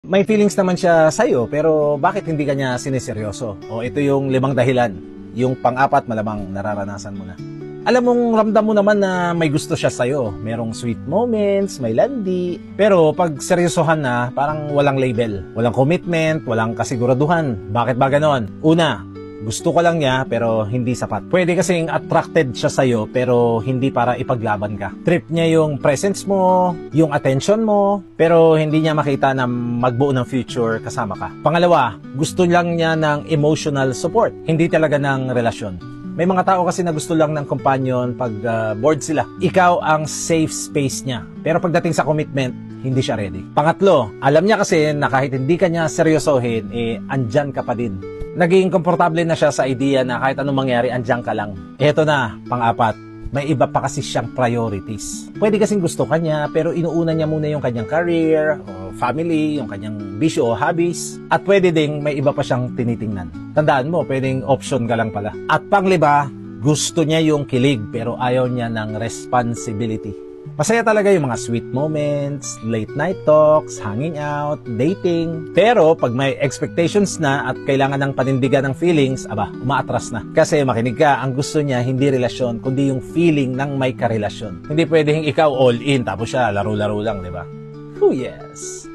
May feelings naman siya sa'yo, pero bakit hindi ka niya siniseryoso? O ito yung 5 dahilan. Yung pang-4, malamang nararanasan mo na. Alam mong ramdam mo naman na may gusto siya sa'yo. Merong sweet moments, may landi. Pero pag seryosohan na, parang walang label. Walang commitment, walang kasiguraduhan. Bakit ba ganon? Una, gusto ka lang niya pero hindi sapat. Pwede kasing attracted siya sa'yo pero hindi para ipaglaban ka. Trip niya yung presence mo, yung attention mo, pero hindi niya makita na magbuo ng future kasama ka. Pangalawa, gusto lang niya ng emotional support, hindi talaga ng relasyon. May mga tao kasi na gusto lang ng companion pag bored sila. Ikaw ang safe space niya. Pero pagdating sa commitment, hindi siya ready. Pangatlo, alam niya kasi na kahit hindi ka niya seryosohin, andyan ka pa din. Naging komportable na siya sa idea na kahit anong mangyari, andyan ka lang. Eto na, pang-4, may iba pa kasi siyang priorities. Pwede kasing gusto ka niya, pero inuuna niya muna yung kanyang career, o family, yung kanyang bisyo o hobbies. At pwede ding may iba pa siyang tinitingnan. Tandaan mo, pwedeng option ka lang pala. At pang-5, gusto niya yung kilig, pero ayaw niya ng responsibility. Masaya talaga yung mga sweet moments, late night talks, hanging out, dating. Pero pag may expectations na at kailangan ng panindigan ng feelings, umaatras na. Kasi makinig ka, ang gusto niya hindi relasyon, kundi yung feeling ng may karelasyon. Hindi pwedeng ikaw all in, tapos siya laro-laro lang, di ba? Oh yes!